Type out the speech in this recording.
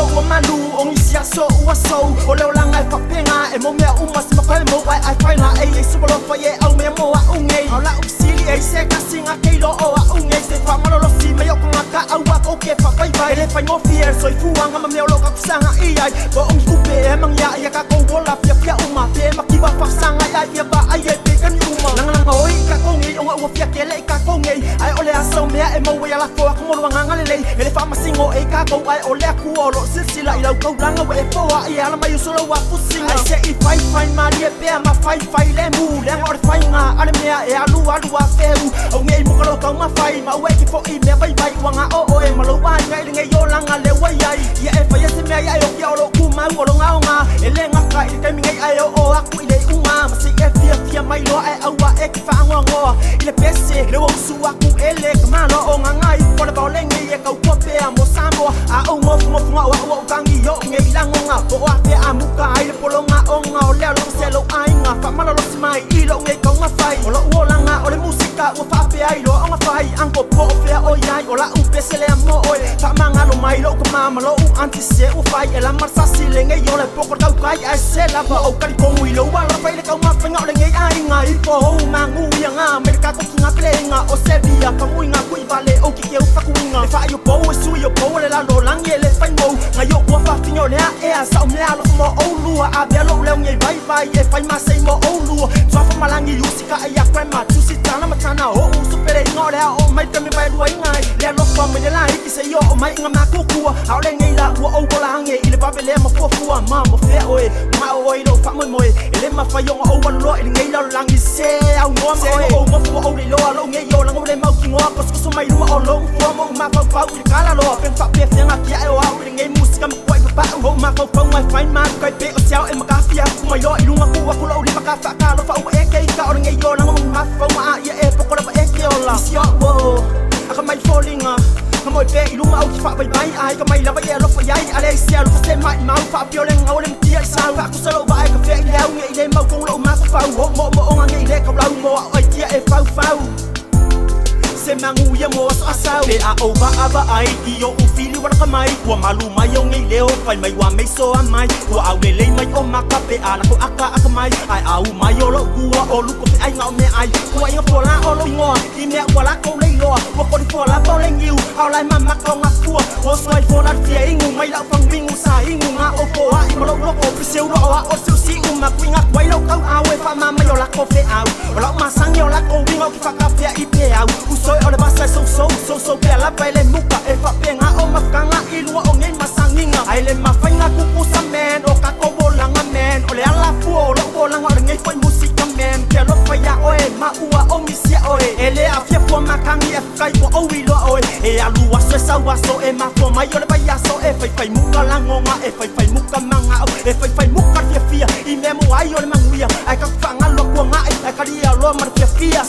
so wa malu ong isia so wa so o le la ngai fa penga e mo me uma se ma mo ai fai la e so lo fa ye au me mo a unge ala usili e se ka singa ke lo o a unge se fa malo lo si me yo ko ka au wa ko ke fa vai vai ele fa no fear so fu anga ma me lo ka sanga i ai bo ong ku pe e mang ya ka ko bola pia pia uma pe ma ki wa fa sanga ya ba ai e pe kan uma lang oi ka ko ngi o wa pia ke le ka ko ngi ai ole aso me e mo ya la fo ko mo nganga le ele fa ma singo e ka ko ai ole ku o lo silsila i lo ko langa we fo ai ala mai so lo wa fu singa ai se i fai maria pe ma fai le mu le ngor fai nga ale me e alu a feu o ngi mo ko ka ma fai ma we ki fo i me vai vai wanga o e ma lo wa ngai le ngai yo langa le wa ai ya e fa ya se me ai o ki o lo ku ma o lo nga ele nga ka i kai mi ngai ai o aku i le uma ma se e fia mai lo ai au e ki fa ngo ile pese le o su aku ele ka ma lo o nga ngai ko le ba le ngai e ka ko pe mo sambo a o mo o kangi yo ngai la nga ko a pe a mu ka ai le polo nga o nga o le lo se lo ai nga fa ma lo smai i lo ngai ka nga fai o lo o la nga o le musika o fa pe ai lo nga fai anko po fe o yai o la u pe se le mo o fa ma nga lo mai lo ka ma lo u anti se o fai e la marsa si le ngai yo le poko ka kai ai se la ba o ka ko ngui lo wa lo fai le ka ma fa nga le ngai ai nga i po ma ngu ya nga me ka ko nga kle nga o se bia fa ngui nga ku i vale o ki ke u fa ku nga fa yo po o su yo po le la lo lang ye le fai mo nga yo ko fa finyo le e a sa me a lo mo o lu a be lo le ngai vai e fai ma se mo o lu so fa malangi usika ai a kwa ma tu si tana ma tana o su pere ngore o mai te me vai ruai ngai le lo fa me la i ki se yo o mai nga ma ku ku a le ngai la o o la ngai i le ba be le mo fo fu ma mo fe o e ma o i lo fa mo e le ma fa yo o wa lo i ngai la langi se au mo o mo fo o le lo ngai yo la le mau ki ngo ko so mai lu o lo fo mo ma fa i ka la lo pe fa pe fe nga ki ai o au le ngai musika mo kwai pa o ma fa mai fai ma kai pe o siao e ma ka fia ku mai yo i lu ma ku lo li ma ka fa ka lo fa o e ke ka o ngai yo la ma fa ma ia e po ko la e ke o la sia wo aka mai falling Kamoy pe iluma au ki fa bai bai ai ka mai la bai lo fa yai ale sia lo fa se mai ma fa pio le ngau le tia sa fa ku sa lo bai ka fe le au ngai le mau kong lo ma fa mo ngai le ka lau mo ai tia e fa se mangu ya mo so asau pe a o ba ai ki yo u fili wa ka mai wa malu mai yo ngai leo fai mai wa mai so a mai wa au le mai o ma ka pe a la ko aka mai ai au mai yo lo ku o lu ko ai ngau me ai wa yo fo la o lo ngo i me wa la ko le lo wa ko fo la po le ngiu au lai ma ma ko ma fu o so ai fo la fia ingu mai la fang wingu sa ingu nga o fo ai mo lo o pe se lo o se si u ma ku nga wai lo ka a we fa ma mai yo la ko fe au o la ma sang yo la ko wingu ki fa ka fe i pe au o le basa so pe la baile muka e fa penga o mafkanga ilua o ngai masanginga ai le mafainga kuku sa men o ka ko bolanga men o le ala fu o lo bolanga o ngai foi musika men ke lo fa ya o e ma ua o misia o e le afia fu makangi e kai o o ilo o e alu waso sa waso e ma fo mai o le baya so e fai muka langonga e fai muka manga e fai muka fia i me mo ai o le manguia ai ka fanga lo ko ngai ai ka dia lo mar fia